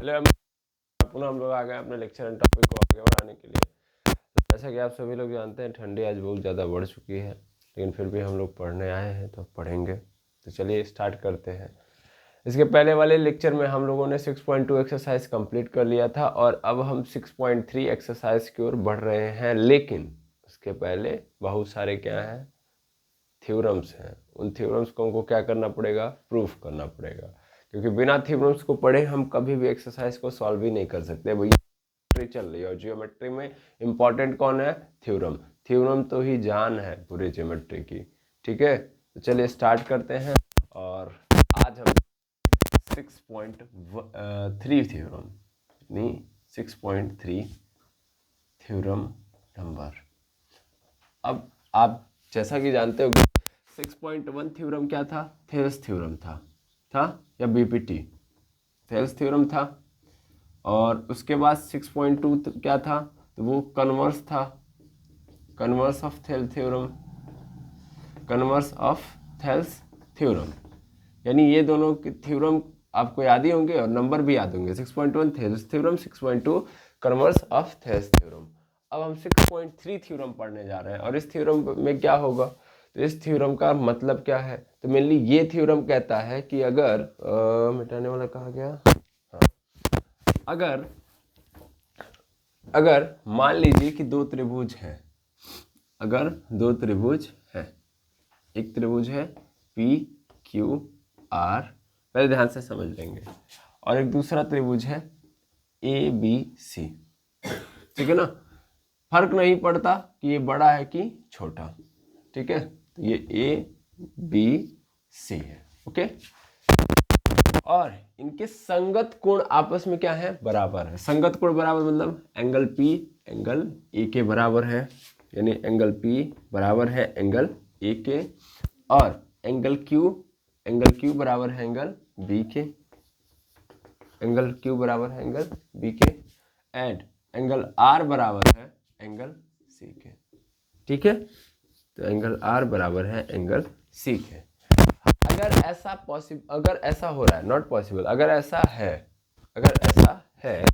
Hello, पुनः हम लोग आ गए अपने लेक्चर एंड टॉपिक को आगे बढ़ाने के लिए। जैसा कि आप सभी लोग जानते हैं, ठंडी आज बहुत ज़्यादा बढ़ चुकी है, लेकिन फिर भी हम लोग पढ़ने आए हैं तो पढ़ेंगे। तो चलिए स्टार्ट करते हैं। इसके पहले वाले लेक्चर में हम लोगों ने 6.2 एक्सरसाइज कंप्लीट कर लिया था और अब हम 6.3 एक्सरसाइज की ओर बढ़ रहे हैं। लेकिन उसके पहले बहुत सारे क्या हैं, थ्योरम्स हैं। उन थ्योरम्स को हमको क्या करना पड़ेगा, प्रूफ करना पड़ेगा, क्योंकि बिना थ्योरम्स को पढ़े हम कभी भी एक्सरसाइज को सॉल्व ही नहीं कर सकते। भैया ज्योमेट्री चल रही है और ज्योमेट्री में इंपॉर्टेंट कौन है, थ्योरम। थ्योरम तो ही जान है पूरी ज्योमेट्री की। ठीक है, तो चलिए स्टार्ट करते हैं। और आज हम 6.3 थ्योरम यानी 6.3 थ्योरम नंबर। अब आप जैसा कि जानते हो 6.1 थ्योरम क्या था, थेल्स थ्योरम था या बीपीटी, थेल्स थ्योरम था। और उसके बाद 6.2 क्या था, तो वो कन्वर्स था, converse of Thales theorem, converse of Thales theorem. यानी ये दोनों थ्योरम आपको याद ही होंगे और नंबर भी याद होंगे। 6.1 Thales theorem, 6.2 converse of Thales theorem. अब हम 6.3 थ्योरम पढ़ने जा रहे हैं और इस थ्योरम में क्या होगा, तो इस थ्योरम का मतलब क्या है, तो मेनली ये थ्योरम कहता है कि अगर मिटाने वाला कहा गया, हाँ, अगर मान लीजिए कि दो त्रिभुज हैं, अगर दो त्रिभुज हैं, एक त्रिभुज है पी क्यू आर, पहले ध्यान से समझ लेंगे, और एक दूसरा त्रिभुज है ए बी सी। ठीक है ना, फर्क नहीं पड़ता कि ये बड़ा है कि छोटा। ठीक है, तो ये ए बी सी है। ओके, और इनके संगत कोण आपस में क्या है, बराबर है। संगत कोण बराबर मतलब एंगल पी एंगल ए के बराबर है, यानी एंगल पी बराबर है एंगल ए के, और एंगल क्यू बराबर है एंगल बी के, एंगल क्यू बराबर है एंगल बी के, एंड एंगल आर बराबर है एंगल सी के। ठीक है, तो एंगल आर बराबर है एंगल सी के। अगर ऐसा पॉसिबल, अगर ऐसा हो रहा है, नॉट पॉसिबल, अगर ऐसा है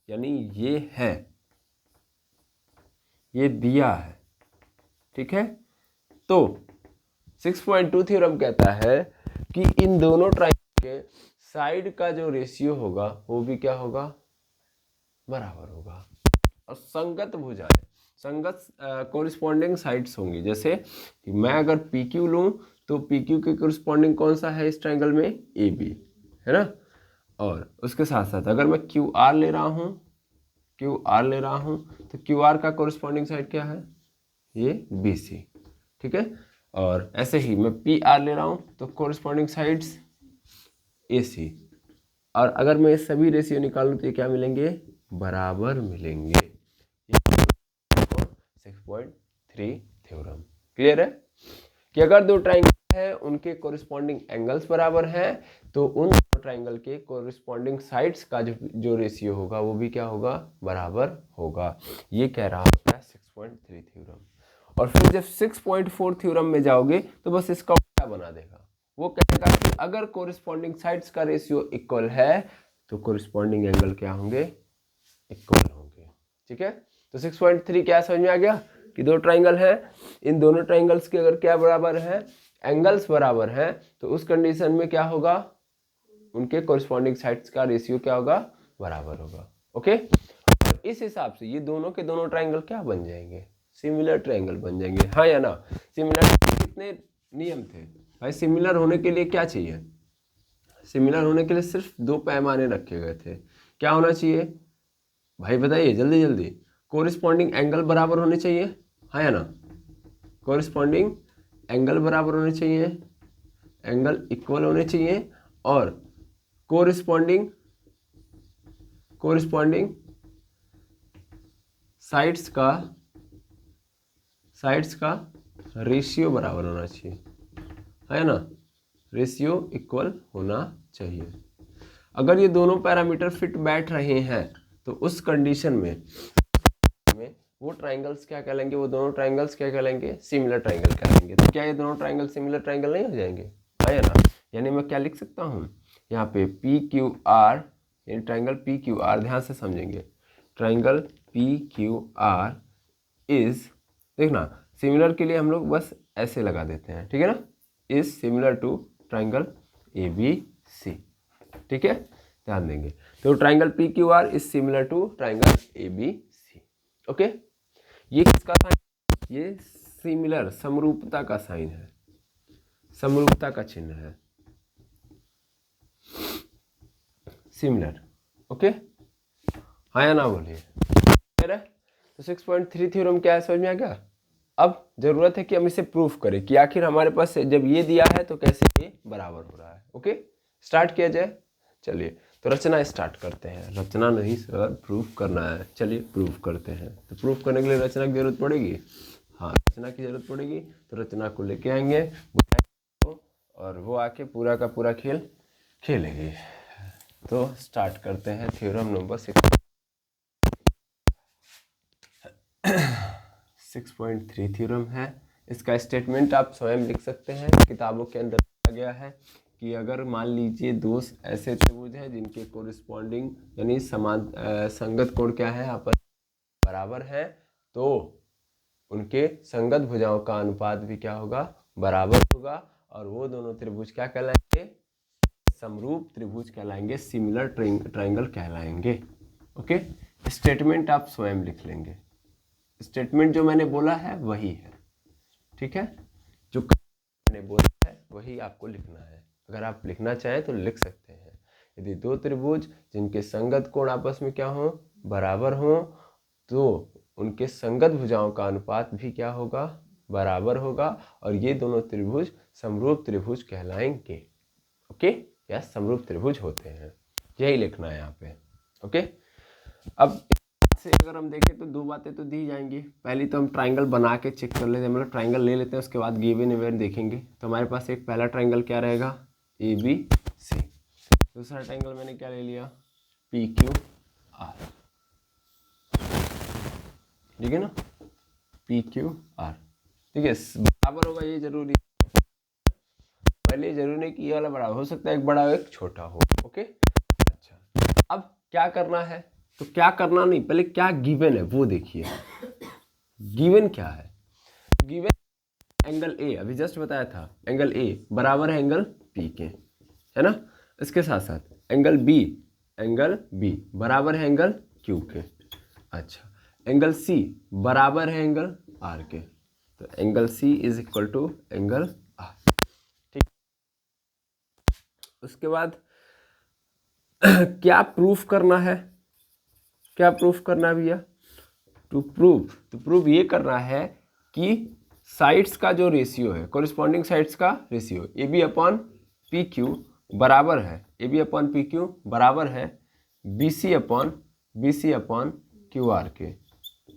यानी ये है, ये दिया है। ठीक है, तो 6.2 थ्योरम कहता है कि इन दोनों ट्रायंगल के साइड का जो रेशियो होगा वो भी क्या होगा, बराबर होगा। और संगत भुजाएं, संगत कोरिस्पॉन्डिंग साइड्स होंगी। जैसे मैं अगर पी क्यू लूँ तो पी क्यू के कोरिस्पॉन्डिंग कौन सा है इस ट्रायंगल में, ए बी, है ना। और उसके साथ साथ अगर मैं क्यू आर ले रहा हूँ तो क्यू आर का कोरिस्पॉन्डिंग साइड क्या है, ये बी सी। ठीक है, और ऐसे ही मैं पी आर ले रहा हूँ तो कोरिस्पॉन्डिंग साइड्स ए सी। और अगर मैं सभी रेशियो निकालूँ तो ये क्या मिलेंगे, बराबर मिलेंगे। 6.3 थ्योरम क्लियर है कि अगर दो ट्राइंगल है उनके कोरिस्पॉन्डिंग एंगल्स बराबर हैं तो उन दो ट्राइंगल के कोरिस्पॉन्डिंग साइड्स का जो रेशियो होगा वो भी क्या होगा, बराबर होगा। ये कह रहा होता है 6.3 थ्योरम। और फिर जब 6.4 थ्योरम में जाओगे तो बस इसका क्या बना देगा, वो कहेगा कि अगर कोरिस्पॉन्डिंग साइड्स का रेशियो इक्वल है तो कोरिस्पॉन्डिंग एंगल क्या होंगे, इक्वल होंगे। ठीक है, तो 6.3 क्या समझ में आ गया कि दो ट्राइंगल है, इन दोनों ट्राइंगल्स के अगर क्या बराबर है, एंगल्स बराबर है, तो उस कंडीशन में क्या होगा, उनके कोरिस्पॉन्डिंग साइड्स का रेशियो क्या होगा, बराबर होगा। ओके, तो इस हिसाब से ये दोनों के दोनों ट्राइंगल क्या बन जाएंगे, सिमिलर ट्राइंगल बन जाएंगे। हाँ या ना, सिमिलर कितने नियम थे भाई, सिमिलर होने के लिए क्या चाहिए, सिमिलर होने के लिए सिर्फ दो पैमाने रखे गए थे। क्या होना चाहिए भाई, बताइए जल्दी जल्दी, कोरिस्पॉन्डिंग एंगल बराबर होने चाहिए, हाँ या ना, कोरिस्पॉन्डिंग एंगल बराबर होने चाहिए, एंगल इक्वल होने चाहिए, और कोरिस्पॉन्डिंग साइड्स का रेशियो बराबर होना चाहिए, है ना, रेशियो इक्वल होना चाहिए। अगर ये दोनों पैरामीटर फिट बैठ रहे हैं तो उस कंडीशन में वो ट्राइंगल्स क्या कहलाएंगे, वो दोनों ट्राइंगल्स क्या कहलाएंगे, सिमिलर ट्राइंगल कहलाएंगे। तो क्या ये दोनों ट्राइंगल सिमिलर ट्राइंगल नहीं हो जाएंगे, हाँ या ना। यानी मैं क्या लिख सकता हूँ यहाँ पे पी क्यू आर यानी ट्राइंगल पी क्यू आर, ध्यान से समझेंगे, triangle P Q R is, देखना सिमिलर के लिए हम लोग बस ऐसे लगा देते हैं, ठीक है ना, is similar to triangle A B C, ठीक है, ध्यान देंगे। तो triangle P Q R is similar to triangle A B C. Okay, ये किसका साइन, ये सिमिलर, समरूपता का साइन है, समरूपता का चिन्ह है, सिमिलर। ओके, हाँ या ना बोलिए। तो 6.3 थ्योरम क्या है, समझ में आ गया। अब जरूरत है कि हम इसे प्रूफ करें कि आखिर हमारे पास जब ये दिया है तो कैसे ये बराबर हो रहा है। ओके, स्टार्ट किया जाए। चलिए तो रचना स्टार्ट करते हैं। रचना नहीं सर, प्रूफ करना है। चलिए प्रूफ करते हैं। तो प्रूफ करने के लिए रचना की जरूरत पड़ेगी, हाँ रचना की जरूरत पड़ेगी। तो रचना को लेके आएंगे और वो आके पूरा का पूरा खेल खेलेंगे। तो स्टार्ट करते हैं। थ्योरम नंबर 6.3 थ्योरम है। इसका स्टेटमेंट आप स्वयं लिख सकते हैं, किताबों के अंदर दिया गया है कि अगर मान लीजिए दो ऐसे त्रिभुज हैं जिनके कोरिस्पॉन्डिंग यानी समान संगत कोण क्या है, आपस बराबर है, तो उनके संगत भुजाओं का अनुपात भी क्या होगा, बराबर होगा। और वो दोनों त्रिभुज क्या कहलाएंगे, समरूप त्रिभुज कहलाएंगे, सिमिलर ट्रायंगल कहलाएंगे। ओके, स्टेटमेंट आप स्वयं लिख लेंगे। स्टेटमेंट जो मैंने बोला है वही है, ठीक है, जो मैंने बोला है वही आपको लिखना है। अगर आप लिखना चाहें तो लिख सकते हैं। यदि दो त्रिभुज जिनके संगत कोण आपस में क्या हो, बराबर हो, तो उनके संगत भुजाओं का अनुपात भी क्या होगा, बराबर होगा। और ये दोनों त्रिभुज समरूप त्रिभुज कहलाएंगे। ओके, या समरूप त्रिभुज होते हैं, यही लिखना है यहाँ पे। ओके, अब से अगर हम देखें तो दो बातें तो दी जाएंगी। पहली तो हम ट्राइंगल बना के चेक कर लेते हैं, मतलब ट्राइंगल ले लेते हैं, उसके बाद गिवन इवेंट देखेंगे। तो हमारे पास एक पहला ट्राइंगल क्या रहेगा, ए बी सी। दूसरा ट्राइंगल मैंने क्या ले लिया, पी क्यू आर, ठीक है ना, पी क्यू आर, ठीक है, बराबर होगा, ये जरूरी पहले जरूरी नहीं कि ये वाला बड़ा हो सकता है, एक बड़ा हो एक छोटा हो। ओके, अच्छा, अब क्या करना है, तो क्या करना नहीं, पहले क्या गिवन है वो देखिए। गिवन क्या है, गिवन एंगल ए, अभी जस्ट बताया था, एंगल ए बराबर है एंगल पी के, है ना। इसके साथ साथ एंगल बी बराबर है एंगल क्यू के। अच्छा, एंगल सी बराबर है एंगल आर के। तो angle C is equal to angle R, ठीक। उसके बाद क्या प्रूफ करना है, क्या प्रूफ करना है भैया, टू प्रूव ये करना है कि साइड्स का जो रेशियो है, कोरिस्पॉन्डिंग साइड्स का ratio A B upon P Q बराबर है, A B upon P Q बराबर है B C upon Q R के।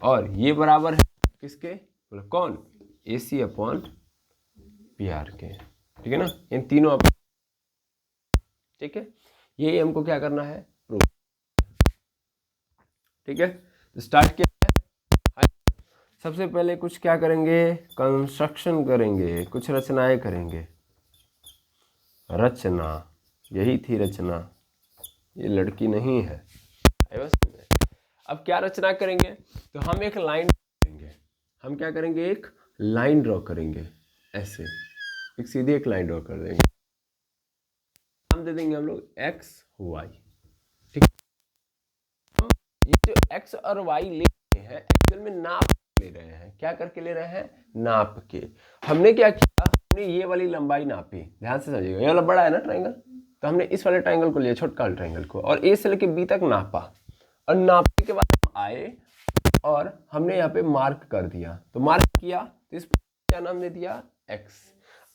और ये बराबर है किसके, बोला कौन, A C upon P R के, ठीक है ना, इन तीनों, ठीक है। यही हमको क्या करना है, प्रूफ, ठीक है। तो स्टार्ट किया है। सबसे पहले कुछ क्या करेंगे, कंस्ट्रक्शन करेंगे, कुछ रचनाएं करेंगे। रचना, यही थी रचना, ये लड़की नहीं है। अब क्या रचना करेंगे, तो हम एक लाइन करेंगे। हम क्या करेंगे, एक लाइन ड्रॉ करेंगे, ऐसे एक सीधी एक लाइन ड्रॉ कर देंगे। नाम दे देंगे हम लोग एक्स वाई, ठीक। ये जो एक्स और वाई ले रहे हैं, एक्चुअल में नाप ले रहे हैं। क्या करके ले रहे हैं, नाप के। हमने क्या किया, हमने ये वाली लंबाई नापी, ध्यान से समझिएगा, ये वाला बड़ा है ना ट्रायंगल, तो हमने इस वाले ट्रायंगल को लिया, छोटका वाले ट्रायंगल को, और ए से लेके बी तक नापा। और नापने के बाद हम आए और हमने यहाँ पे मार्क कर दिया। तो मार्क किया तो इस क्या नाम दे दिया, एक्स।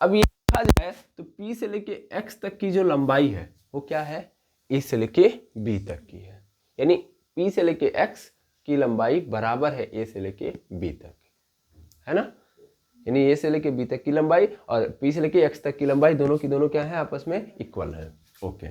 अब ये देखा जाए तो P से लेके X तक की जो लंबाई है वो क्या है, A से लेके B तक की है। यानी P से लेके X की लंबाई बराबर है A से लेके B तक, है ना। यानी A से लेके B तक की लंबाई और P से लेके X तक की लंबाई दोनों की दोनों क्या है, आपस में इक्वल है। ओके,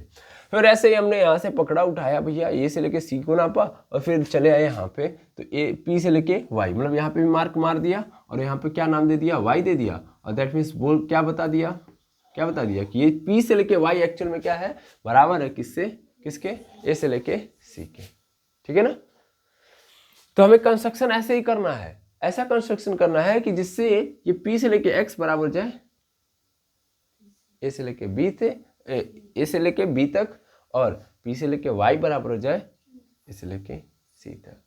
फिर ऐसे ही हमने यहाँ से पकड़ा उठाया भैया, A से लेके C को नापा और फिर चले आए यहाँ पे, तो P से लेके Y, मतलब यहाँ पे भी मार्क मार दिया और यहाँ पे क्या नाम दे दिया, Y दे दिया। और दैट मीन्स क्या बता दिया कि ये P से लेके Y एक्चुअल में क्या है, बराबर है किससे, किसके, ए से लेके सी के, ठीक है ना। तो हमें कंस्ट्रक्शन ऐसे ही करना है, ऐसा कंस्ट्रक्शन करना है कि जिससे ये पी से लेके एक्स बराबर हो जाए ए से लेके बी थे, ए से लेके बी तक, और पी से लेके वाई बराबर हो जाए ए से लेके सी तक,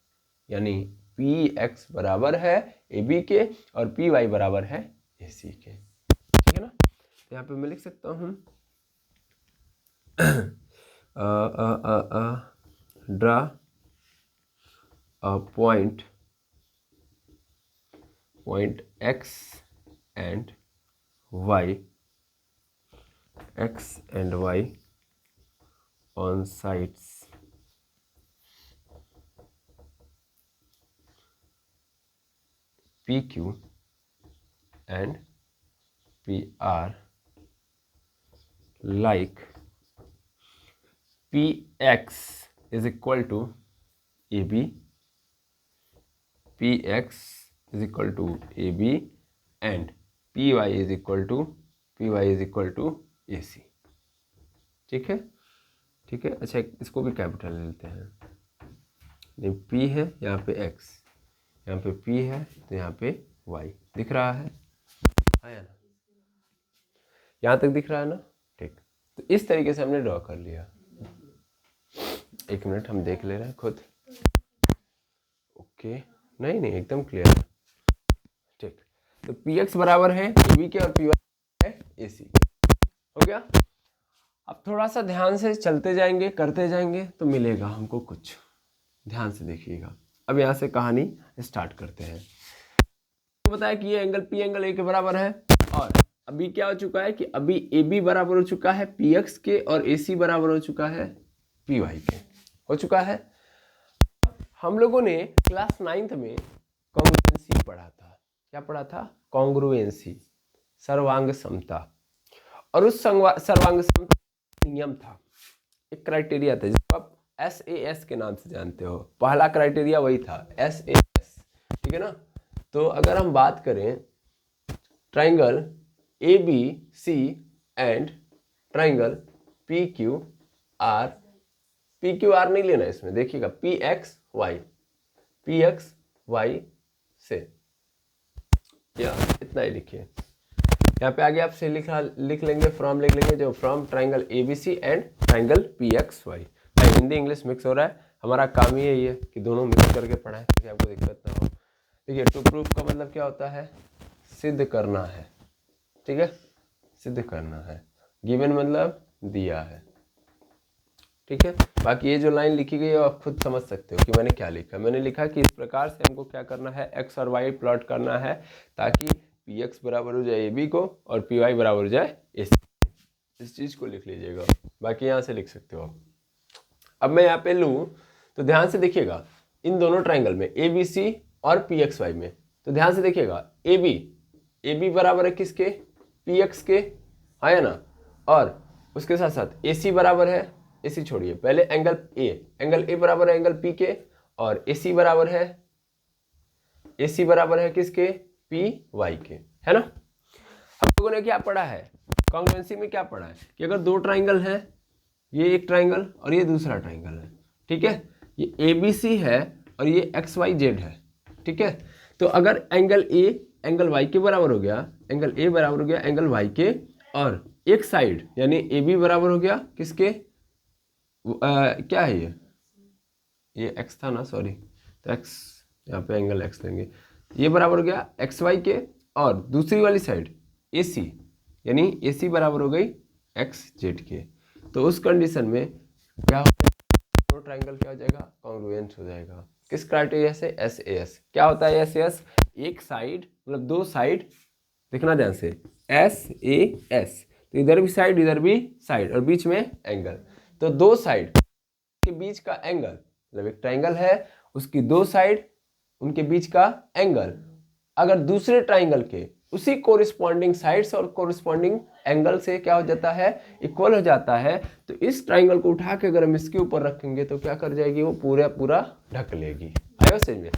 यानी पी एक्स बराबर है ए बी के और पी वाई बराबर है ए सी के, ठीक है ना। तो यहाँ पे मैं लिख सकता हूँ draw a point x and y on sides PQ and PR like PX is equal to AB, PX is equal to AB and PY is equal to AC, ठीक है, ठीक है। अच्छा इसको भी कैपिटल ले लेते हैं, नहीं P है यहाँ पे X, यहाँ पे P है तो यहाँ पे Y दिख रहा है ना, यहाँ तक दिख रहा है ना, ठीक। तो इस तरीके से हमने ड्रॉ कर लिया। एक मिनट हम देख ले रहे हैं खुद, ओके, नहीं एकदम क्लियर है, ठीक। तो Px बराबर है AB के और Py है AC, हो गया। अब थोड़ा सा ध्यान से चलते जाएंगे, करते जाएंगे तो मिलेगा हमको कुछ, ध्यान से देखिएगा। अब यहाँ से कहानी स्टार्ट करते हैं। तो बताया कि ये एंगल P एंगल A के बराबर है, और अभी क्या हो चुका है कि अभी AB बराबर हो चुका है PX के और AC बराबर हो चुका है PY के, हो चुका है। हम लोगों ने क्लास 9th में कॉन्ग्रुएंसी पढ़ा था, क्या पढ़ा था, कॉन्ग्रुएंसी, सर्वांग समता, और उस सर्वांग समता नियम था, एक क्राइटेरिया था जिसको आप SAS के नाम से जानते हो, पहला क्राइटेरिया वही था SAS, ठीक है ना। तो अगर हम बात करें triangle ABC and triangle PQR, PQR नहीं लेना इसमें, देखिएगा PXY से, या इतना ही लिखिए। यहाँ पे आगे आप से लिख लेंगे, फ्रॉम लिख लेंगे, जो from triangle ABC and triangle PXY। Hindi English mix हो रहा है, हमारा काम ही यही है कि दोनों मिक्स करके पढ़ाएं ताकि आपको दिक्कत ना हो। देखिए टू प्रूफ का मतलब क्या होता है, सिद्ध करना है, ठीक है, सिद्ध करना है। गिवन मतलब दिया है, ठीक है। बाकी ये जो लाइन लिखी गई है आप खुद समझ सकते हो कि मैंने क्या लिखा। मैंने लिखा कि इस प्रकार से हमको क्या करना है, एक्स और वाई प्लॉट करना है ताकि Px बराबर हो जाए AB को और Py बराबर हो जाए AC। इस चीज़ को लिख लीजिएगा, बाकी यहाँ से लिख सकते हो आप। अब मैं यहाँ पे लूँ तो ध्यान से देखिएगा, इन दोनों ट्राइंगल में ABC और PXY में, तो ध्यान से देखिएगा AB बराबर है किसके, PX के, है ना, और उसके साथ साथ AC बराबर है, AC छोड़िए, पहले एंगल A बराबर है एंगल P के, और AC बराबर है किसके, PY के, है ना। हम लोगों ने क्या पढ़ा है, कॉन्ग्रुएंसी में क्या पढ़ा है कि अगर दो ट्राइंगल है, ये एक ट्राइंगल और ये दूसरा ट्राइंगल है, ठीक है, ये ABC है और ये XYZ है, ठीक है। तो अगर एंगल A एंगल Y के बराबर हो गया, एंगल A बराबर हो गया एंगल Y के, और एक साइड यानी AB बराबर हो गया किसके, क्या है ये X था ना, सॉरी, तो X यहाँ पे एंगल X लेंगे, ये बराबर हो गया XY के, और दूसरी वाली साइड AC यानी AC बराबर हो गई XZ के। तो उस कंडीशन में क्या हो जाएगा, दोनों ट्राइंगल क्या हो जाएगा, कॉन्ग्रुएंट हो जाएगा। किस क्राइटेरिया से, SAS। क्या होता है SAS, एक साइड मतलब दो साइड, देखना ध्यान से, SAS, तो इधर भी साइड और बीच में एंगल, तो दो साइड के बीच का एंगल, मतलब एक ट्राइंगल है उसकी दो साइड, उनके बीच का एंगल अगर दूसरे ट्राइंगल के उसी कोरिस्पॉन्डिंग साइड्स और कोरिस्पॉन्डिंग एंगल से क्या हो जाता है, इक्वल हो जाता है, तो इस ट्राइंगल को उठा के अगर हम इसके ऊपर रखेंगे तो क्या कर जाएगी, वो पूरा ढक लेगी। आयो समझ में,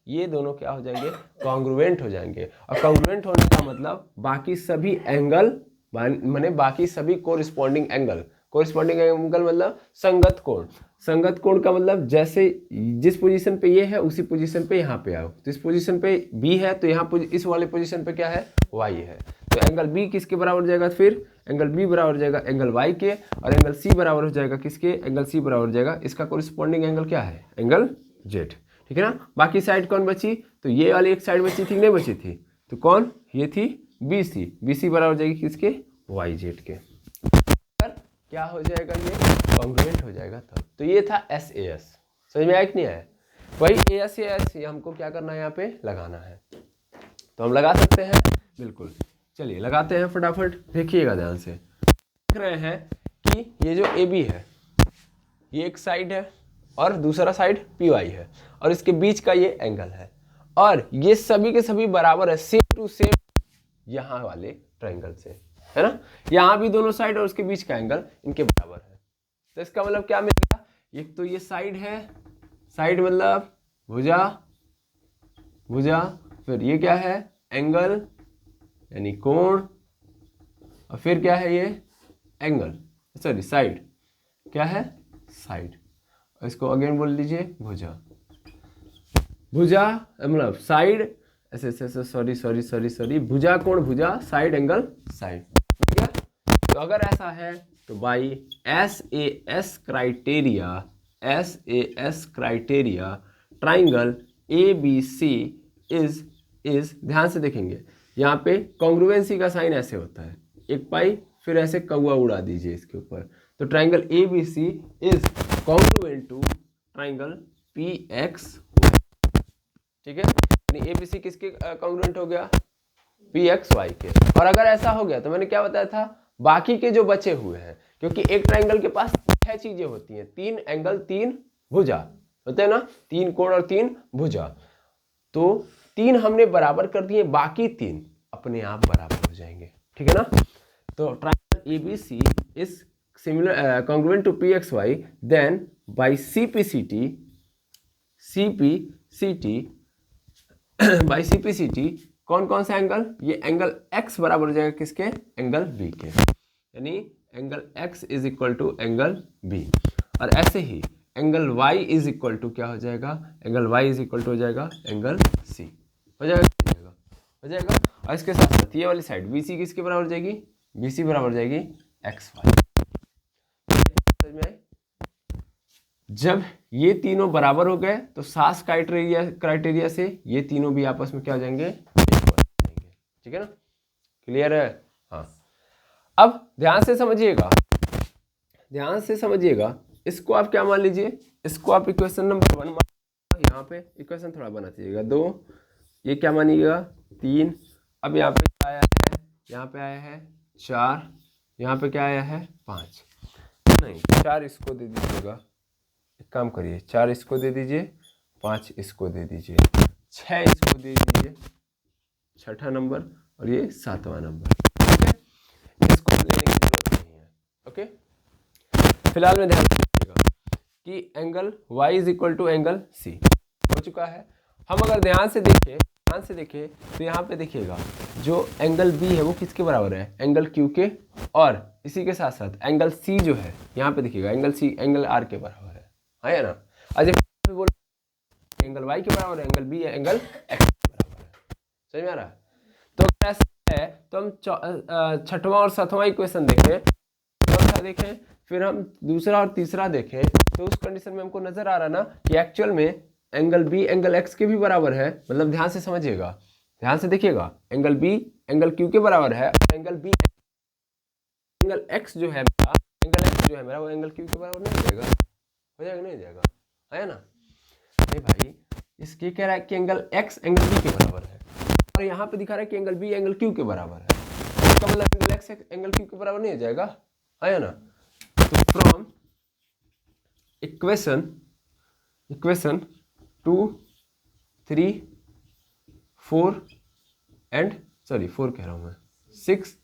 ये दोनों क्या हो जाएंगे, कॉन्ग्रुएंट हो जाएंगे। और कॉन्ग्रुएंट होने का मतलब बाकी सभी एंगल माने बाकी सभी कोरिस्पॉन्डिंग एंगल कोरिस्पॉन्डिंग एंगल मतलब संगत कोण। संगत कोण का मतलब जैसे जिस पोजीशन पे ये है उसी पोजीशन पे यहाँ पे आओ, तो इस पोजीशन पे बी है तो यहाँ इस वाले पोजीशन पे क्या है, वाई है, तो एंगल बी किसके बराबर हो जाएगा, फिर एंगल बी बराबर हो जाएगा एंगल वाई के, और एंगल सी बराबर हो जाएगा किसके, एंगल सी बराबर हो जाएगा इसका कोरिस्पॉन्डिंग एंगल क्या है, एंगल जेड। ठीक है ना। बाकी साइड कौन बची, तो ये वाली एक साइड बची थी, नहीं बची थी, तो कौन, ये थी बी सी, बी सी बराबर हो जाएगी किसके, वाई जेड के। क्या हो जाएगा, ये कॉन्ग्रुएंट हो जाएगा तब। तो ये था एस ए एस, समझ में आया कि नहीं आया। वही ए एस ये हमको क्या करना है, यहाँ पे लगाना है, तो हम लगा सकते हैं, बिल्कुल। चलिए लगाते हैं फटाफट, देखिएगा ध्यान से। देख रहे हैं कि ये जो ए बी है ये एक साइड है और दूसरा साइड पी वाई है, और इसके बीच का ये एंगल है, और ये सभी के सभी बराबर है, सेम टू सेम यहाँ वाले ट्रायंगल से, है ना। यहाँ भी दोनों साइड और उसके बीच का एंगल इनके बराबर है। तो इसका मतलब क्या मिलेगा, एक तो ये साइड है, साइड मतलब भुजा, भुजा, फिर ये क्या है, एंगल यानी कोण, और फिर क्या है ये एंगल, सॉरी साइड, क्या है साइड, और इसको अगेन बोल दीजिए भुजा। भुजा मतलब साइड, ऐसे ऐसे सॉरी भुजा कोण भुजा, साइड एंगल साइड, ठीक है। तो अगर ऐसा है तो by S A S criteria, S A S criteria triangle A B C is, ध्यान से देखेंगे यहाँ पे कॉन्ग्रुएंसी का साइन ऐसे होता है, एक पाई फिर ऐसे कौवा उड़ा दीजिए इसके ऊपर, तो triangle A B C is congruent to triangle P X, ठीक है। यानी ए बी सी किसके कॉन्ग्रुएंट हो गया, पी एक्स वाई के। और अगर ऐसा हो गया तो मैंने क्या बताया था, बाकी के जो बचे हुए हैं, क्योंकि एक ट्राइंगल के पास 6 चीजें होती हैं, 3 एंगल 3 भुजा होते हैं ना, 3 कोण और 3 भुजा, तो 3 हमने बराबर कर दिए, बाकी 3 अपने आप बराबर हो जाएंगे, ठीक है ना। तो triangle A B C is similar congruent to P X Y, then by C P C T, by C P C T कौन कौन सा एंगल, ये एंगल x बराबर हो जाएगा किसके, एंगल b के, यानी angle x is equal to angle b, और ऐसे ही angle y is equal to क्या हो जाएगा, angle y is equal to हो जाएगा एंगल c, हो जाएगा, हो जाएगा। और इसके साथ साथ ये वाली साइड BC किसके बराबर हो जाएगी, BC बराबर हो जाएगी XY। समझ में आए। जब ये तीनों बराबर हो गए तो सास क्राइटेरिया से ये तीनों भी आपस में क्या हो जाएंगे, ठीक है ना, क्लियर है। हाँ, अब ध्यान से समझिएगा, ध्यान से समझिएगा, इसको आप क्या मान लीजिए, इसको आप इक्वेशन नंबर 1 मान, यहाँ पे इक्वेशन थोड़ा बना दीजिएगा 2, ये क्या मानिएगा 3, अब यहाँ पे क्या आया है, यहाँ पे आया है 4, यहाँ पे क्या आया है 5, नहीं 4 इसको दे दीजिएगा, एक काम करिए 4 इसको दे दीजिए, 5 इसको दे दीजिए, 6 इसको दे दीजिए, 6ठा नंबर, और ये 7वां नंबर, ठीक है। इसको लेने की जरूरत नहीं है, ओके। फिलहाल में ध्यान रखिएगा कि angle y is equal to angle c हो चुका है। हम अगर ध्यान से देखें तो यहाँ पे देखिएगा जो एंगल b है वो किसके बराबर है, एंगल q के, और इसी के साथ साथ एंगल c जो है यहाँ पे देखिएगा एंगल c एंगल r के बराबर है ना। आज बोल एंगल y के बराबर है, एंगल b है एंगल x के बराबर है, समझ में आ रहा है। तो अगर ऐसा है तो हम 6वां और 7वां इक्वेशन देखें, चौथा देखें, फिर हम दूसरा और तीसरा देखें, तो उस कंडीशन में हमको नजर आ रहा ना कि एक्चुअल में एंगल b एंगल x के भी बराबर है, मतलब ध्यान से समझिएगा, ध्यान से देखिएगा, एंगल b एंगल q के बराबर है, और एंगल b एंगल x जो है मेरा, एंगल x जो है मेरा वो एंगल q के बराबर नहीं हो जाएगा, हो जाएगा नहीं हो जाएगा, है ना। नहीं भाई, इसके कह रहा है कि एंगल x एंगल b के बराबर है, और यहाँ पे दिखा रहा है कि एंगल b एंगल q के बराबर है, इसका मतलब एंगल x एंगल q के बराबर नहीं हो जाएगा, है ना। तो फ्रॉम इक्वेशन 2 3 4 एंड 4 कह रहा हूँ मैं 6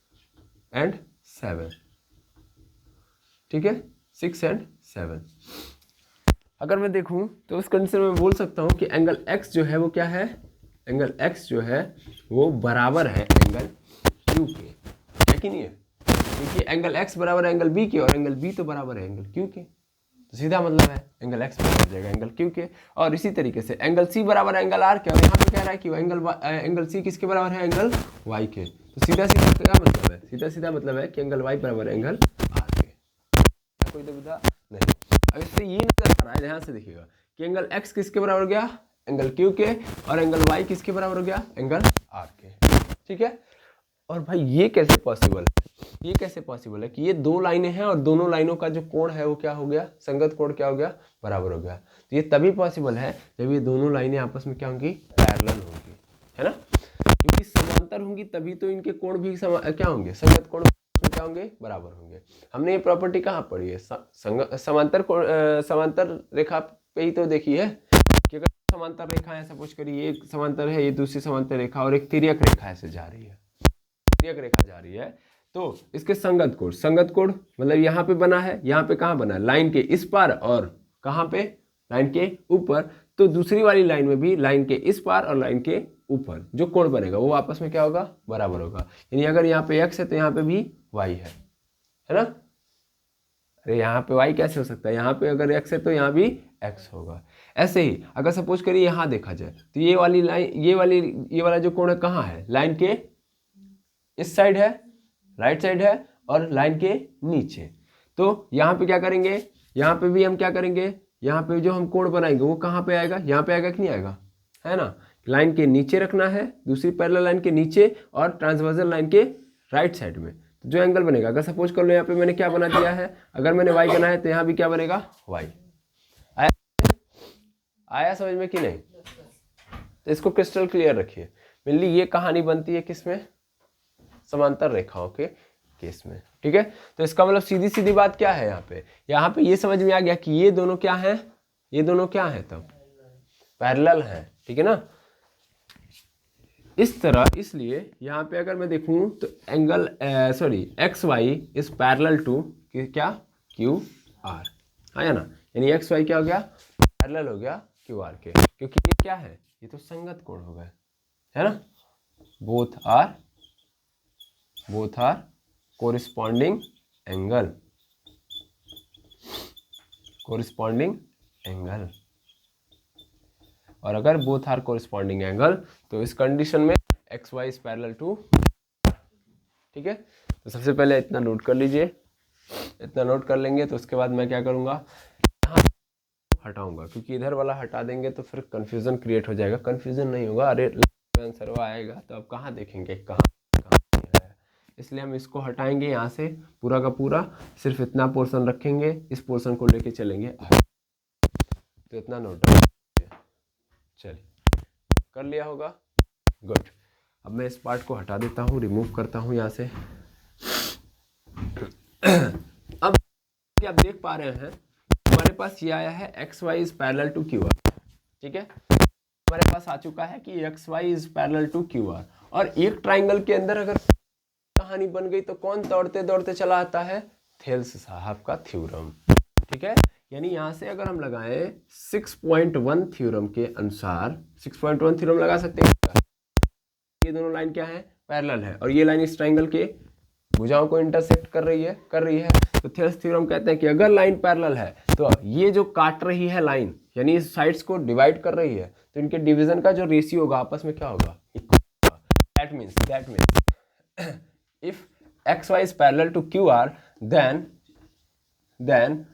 एंड 7, ठीक है, 6 एंड 7। अगर मैं देखूं तो उस कंडीशन में बोल सकता हूं कि एंगल x जो है वो क्या है, एंगल x जो है वो बराबर है एंगल q के, है कि नहीं है, क्योंकि एंगल x बराबर है एंगल b के और एंगल b तो बराबर है एंगल q के, तो सीधा मतलब है एंगल x बराबर हो जाएगा एंगल q के। और इसी तरीके से एंगल c बराबर है एंगल r के, और यहाँ पे कह रहा है कि एंगल c किसके बराबर है एंगल y के, तो सीधा सीधा क्या मतलब है, सीधा सीधा मतलब है कि एंगल y बराबर है एंगल r के। क्या कोई दुविधा नहीं। अब इससे ये नजर आ रहा है, ध्यान से देखिएगा कि एंगल x किसके बराबर हो गया एंगल q के, और एंगल y किसके बराबर हो गया एंगल r के। ठीक है। और भाई ये कैसे पॉसिबल है, ये कैसे पॉसिबल है कि ये दो लाइनें हैं और दोनों लाइनों का जो कोण है वो क्या हो गया, संगत कोण क्या हो गया, बराबर हो गया। तो ये तभी पॉसिबल है जब ये दोनों लाइनें आपस में क्या होंगी, पैरेलल होंगी, है ना। क्योंकि समांतर होंगी तभी तो इनके कोण भी क्या होंगे, संगत कोण क्या होंगे, बराबर होंगे। हमने ये प्रॉपर्टी कहाँ पढ़ी है, समांतर रेखा पे ही तो देखी है कि अगर समांतर रेखा है, सपोज करिए एक समांतर है, ये दूसरी समांतर रेखा और एक तिर्यक रेखा ऐसे जा रही है, तिर्यक रेखा जा रही है, तो इसके संगत कोण मतलब यहाँ पे बना है, यहाँ पे कहाँ बना है, लाइन के इस पार और कहाँ पे, लाइन के ऊपर। तो दूसरी वाली लाइन में भी लाइन के इस पार और लाइन के ऊपर जो कोण बनेगा वो आपस में क्या होगा, बराबर होगा। यानी अगर यहाँ पे x है तो यहाँ पे भी y है ना। अरे यहाँ पे y कैसे हो सकता है, यहाँ पे अगर x है तो यहाँ भी x होगा। ऐसे ही अगर सपोज करिए यहाँ देखा जाए तो ये वाली लाइन, ये वाला जो कोण है कहाँ है, लाइन के इस साइड है, राइट साइड है, और लाइन के नीचे। तो यहाँ पे क्या करेंगे, यहाँ पे भी हम क्या करेंगे, यहाँ पे जो हम कोण बनाएंगे वो कहाँ पे आएगा, यहाँ पे आएगा कि नहीं आएगा, है ना। लाइन के नीचे रखना है, दूसरी पैरेलल लाइन के नीचे और ट्रांसवर्सल लाइन के राइट साइड में। तो जो एंगल बनेगा, अगर सपोज कर लो यहाँ पे मैंने क्या बना दिया है, अगर मैंने y बनाया है तो यहाँ भी क्या बनेगा, y। आया समझ में कि नहीं। तो इसको क्रिस्टल क्लियर रखिए। मेनली ये कहानी बनती है किसमें, समांतर रेखाओं के केस में। ठीक है। तो इसका मतलब सीधी सीधी बात क्या है, यहाँ पे ये समझ में आ गया कि ये दोनों क्या हैं, ये दोनों क्या हैं, तब पैरेलल हैं। ठीक है ना, इस तरह। इसलिए यहाँ पे अगर मैं देखूं तो angle X Y is parallel to क्या, क्यू आर, आया ना। यानी एक्स वाई क्या हो गया, पैरेलल हो गया क्यू आर के, क्योंकि ये क्या है, ये तो संगत कोण हो गए, है ना। बोथ आर कोरिस्पॉन्डिंग एंगल, और अगर बोथ आर कोरिस्पॉन्डिंग एंगल तो इस कंडीशन में X Y is parallel to. ठीक है। तो सबसे पहले इतना नोट कर लीजिए, इतना नोट कर लेंगे तो उसके बाद मैं क्या करूंगा, यहाँ हटाऊंगा, क्योंकि इधर वाला हटा देंगे तो फिर कंफ्यूजन क्रिएट हो जाएगा। कंफ्यूजन नहीं होगा, अरे आंसर वो आएगा तो अब कहाँ देखेंगे कहाँ है, इसलिए हम इसको हटाएंगे यहाँ से पूरा का पूरा, सिर्फ इतना पोर्शन रखेंगे, इस पोर्शन को लेके चलेंगे। तो इतना नोट, चलिए कर लिया होगा, गुड। अब मैं इस पार्ट को हटा देता हूँ, रिमूव करता हूँ यहाँ से। अब आप देख पा रहे हैं हमारे पास ये आया है X Y is parallel to Q R. ठीक है, हमारे पास आ चुका है कि X Y is parallel to Q R. और एक ट्राइंगल के अंदर अगर कहानी बन गई तो कौन दौड़ते दौड़ते चला आता है, थेल्स साहब का थ्योरम। ठीक है, यानी यहां से अगर हम लगाएं 6.1 थ्योरम के अनुसार, 6.1 थ्योरम लगा सकते हैं। ये दोनों लाइन क्या है, पैरेलल है, और ये लाइन इस ट्राइंगल के भुजाओं को इंटरसेक्ट कर रही है। तो थेल्स थ्योरम कहते हैं कि अगर लाइन पैरेलल है तो ये जो काट रही है लाइन, यानी इस साइड्स को डिवाइड कर रही है, तो इनके डिवीजन का जो रेशियो होगा आपस में क्या होगा, इक्वल होगा। That means if X Y is parallel to Q R, then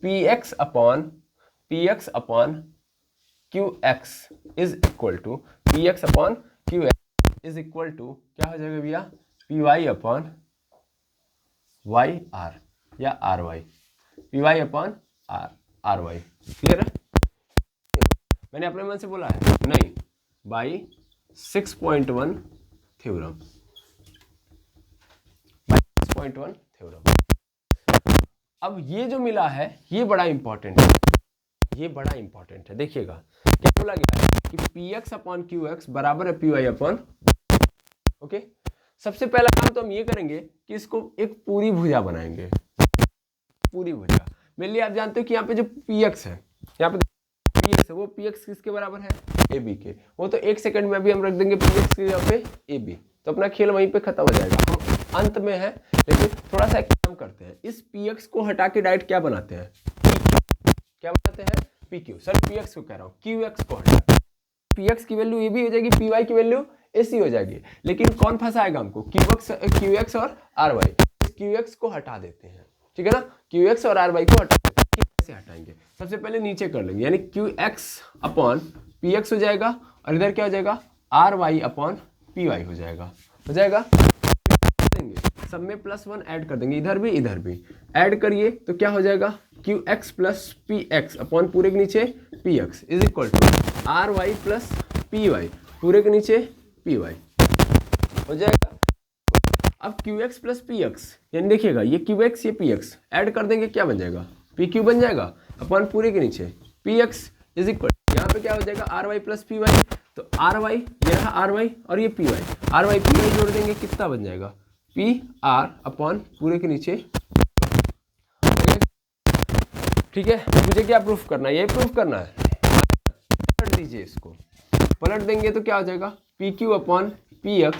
px upon qx is equal to px upon qx is equal to क्या हो जाएगा भैया, py upon yr या ry, py upon ry। Clear है, मैंने अपने मन से बोला है नहीं, बाई 6.1 थ्योरम, अब ये जो मिला है ये बड़ा इंपॉर्टेंट है, देखिएगा क्या बोला गया है कि px अपॉन qx बराबर है py अपॉन। ओके, सबसे पहला काम तो हम ये करेंगे कि इसको एक पूरी भुजा बनाएंगे, पूरी भुजा। मेरे लिए आप जानते हो कि यहाँ पे जो px है, यहाँ पे px है, वो px किसके बराबर है, ab के। वो तो एक सेकंड में अभी हम रख देंगे px के यहाँ पे ab, तो अपना खेल वहीं पे खत्म हो जाएगा। अंत में है, लेकिन थोड़ा सा एक काम करते हैं, इस px को हटा के डायरेक्ट क्या बनाते हैं, क्या बनाते हैं, pq, सर px को कह रहा हूँ, qx को हटा, px की वैल्यू ये भी हो जाएगी, py की वैल्यू ऐसी हो जाएगी, लेकिन कौन फंसाएगा हमको, qx और ry, qx को हटा देते हैं, ठीक है ना, qx और ry को हटा देते हैं। कैसे हटाएंगे, सबसे पहले नीचे कर लेंगे, यानी qx अपॉन px हो जाएगा, और इधर क्या हो जाएगा, ry अपॉन py हो जाएगा, देंगे सब में +1 ऐड कर देंगे, इधर भी ऐड करिए तो क्या हो जाएगा, qx प्लस px अपॉन पूरे के नीचे px is equal to ry plus py पूरे के नीचे py हो जाएगा। अब qx प्लस px, यानी देखिएगा ये qx ये px ऐड कर देंगे, क्या बन जाएगा, pq बन जाएगा अपॉन पूरे के नीचे px इज इक्वल, यहाँ पे क्या हो जाएगा ry प्लस py, तो ry ये रहा ry और ये py, ry py जोड़ देंगे कितना बन जाएगा, pr अपॉन पूरे के नीचे, ठीक है। मुझे क्या प्रूफ करना है, ये प्रूफ करना है, पलट दीजिए इसको, पलट देंगे तो क्या हो जाएगा, pq अपॉन px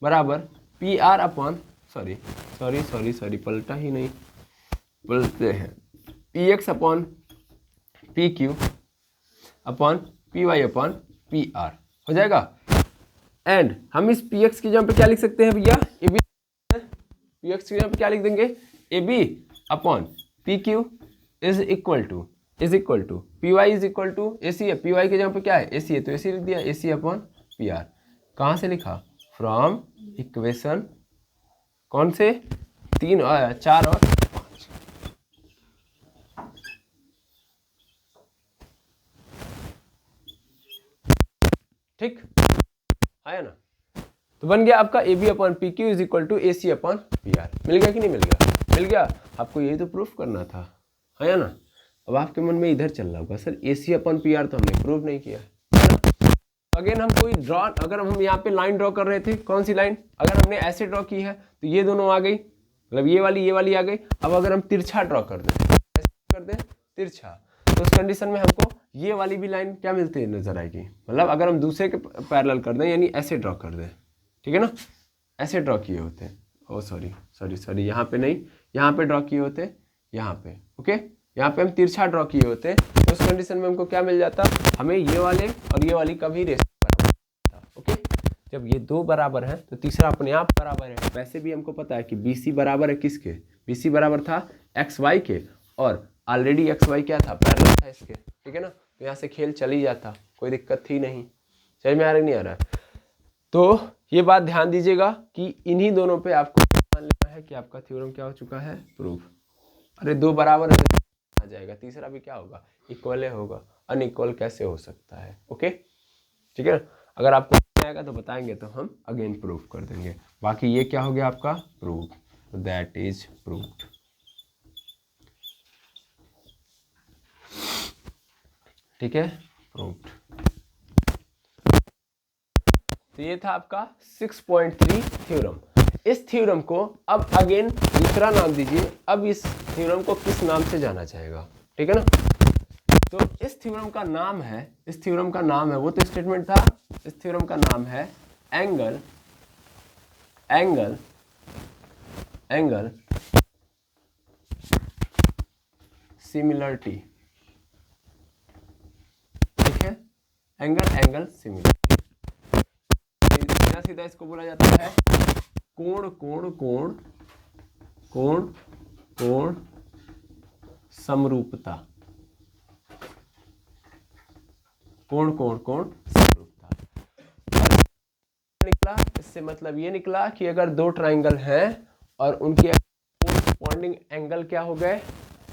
बराबर pr अपॉन सॉरी पलटा ही नहीं, पलटते हैं, px upon pq upon py upon pr हो जाएगा। एंड हम इस px की जगह पे क्या लिख सकते हैं भैया, ab, px की जगह पे क्या लिख देंगे, ab upon pq is equal to py is equal to ac है, py की जगह पे क्या है ac है, तो ac लिख दिया, ac अपॉन pr, कहाँ से लिखा, फ्रॉम इक्वेशन कौन से, 3 और 4 और 5, ठीक आया ना, तो बन गया आपका ab upon pq is equal to ac upon pr, मिल गया कि नहीं मिल गया, मिल गया। आपको यही तो प्रूफ करना था, है ना। अब आपके मन में इधर चल रहा होगा, सर ac अपॉन pr तो हमने प्रूव नहीं किया, है ना। अगेन हम कोई ड्रॉ, अगर हम यहाँ पे लाइन ड्रॉ कर रहे थे, कौन सी लाइन, अगर हमने ऐसे ड्रॉ की है तो ये दोनों आ गई, मतलब ये वाली आ गई। अब अगर हम तिरछा ड्रॉ कर दें, ऐसे कर दें तिरछा, तो उस कंडीशन में हमको ये वाली भी लाइन क्या मिलती है, नजर आएगी, मतलब अगर हम दूसरे के पैरेलल कर दें, यानी ऐसे ड्रॉ कर दें, ठीक है ना, ऐसे ड्रॉ किए होते हैं, ओ सॉरी यहाँ पे नहीं, यहाँ पे ड्रॉ किए होते, यहाँ पे ओके, यहाँ पे हम तिरछा ड्रॉ किए होते, तो उस कंडीशन में हमको क्या मिल जाता, हमें ये वाले और ये वाली का भी रेशियो बराबर था, ओके। जब ये दो बराबर है तो तीसरा अपने आप बराबर है। वैसे भी हमको पता है कि BC बराबर है किसके, BC बराबर था XY के, और ऑलरेडी XY क्या था, पैरेलल था इसके, ठीक है ना, तो यहाँ से खेल चल ही जाता, कोई दिक्कत थी नहीं। समझ में आ रहा नहीं आ रहा है, तो ये बात ध्यान दीजिएगा कि इन्हीं दोनों पे आपको मान लेना है कि आपका थ्योरम क्या हो चुका है, प्रूफ। अरे दो बराबर आ जाएगा, तीसरा भी क्या होगा, इक्वल होगा, अनइक्वल कैसे हो सकता है, ओके ठीक है। अगर आपको नहीं आएगा तो बताएंगे, तो हम अगेन प्रूफ कर देंगे। बाकी ये क्या हो गया आपका प्रूफ, दैट इज प्रूफ्ड। ठीक है, प्रूफ्ड। तो ये था आपका 6.3 थ्योरम। इस थ्योरम को अब अगेन दूसरा नाम दीजिए, अब इस थ्योरम को किस नाम से जाना जाएगा, ठीक है ना। तो इस थ्योरम का नाम है, इस थ्योरम का नाम है, वो तो स्टेटमेंट था, इस थ्योरम का नाम है एंगल सिमिलरिटी। ठीक है, एंगल सिमिलरिटी, सीधा सीधा इसको बोला जाता है कोण समरूपता। कोण समरूपता निकला। इससे मतलब ये निकला कि अगर दो ट्राइंगल हैं और उनके कोरस्पॉन्डिंग एंगल क्या हो गए,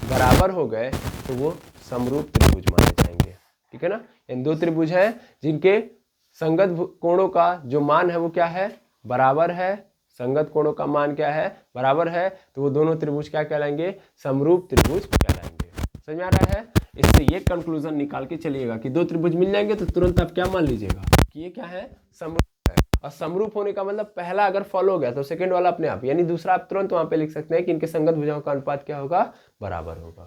बराबर हो गए, तो वो समरूप त्रिभुज माने जाएंगे। ठीक है ना, इन दो त्रिभुज हैं जिनके संगत कोणों का जो मान है वो क्या है, बराबर है। संगत कोणों का मान क्या है, बराबर है, तो वो दोनों त्रिभुज क्या कहलाएंगे, समरूप त्रिभुज कहलाएंगे। समझ में आ रहा है। इससे ये कंक्लूजन निकाल के चलिएगा कि दो त्रिभुज मिल जाएंगे तो तुरंत आप क्या मान लीजिएगा कि ये क्या है, समरूप है। और समरूप होने का मतलब पहला अगर फॉलो हो गया तो सेकंड वाला अपने आप, यानी दूसरा आप तुरंत वहां पे लिख सकते हैं कि इनके संगत भुजाओं का अनुपात क्या होगा, बराबर होगा।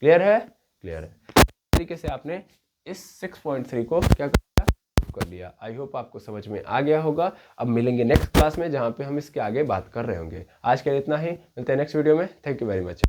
क्लियर है, क्लियर है। इस तरीके से आपने इस 6.3 को क्या किया, कर लिया। आई होप आपको समझ में आ गया होगा। अब मिलेंगे नेक्स्ट क्लास में जहाँ पे हम इसके आगे बात कर रहे होंगे। आज के लिए इतना ही, मिलते हैं नेक्स्ट वीडियो में। Thank you very much.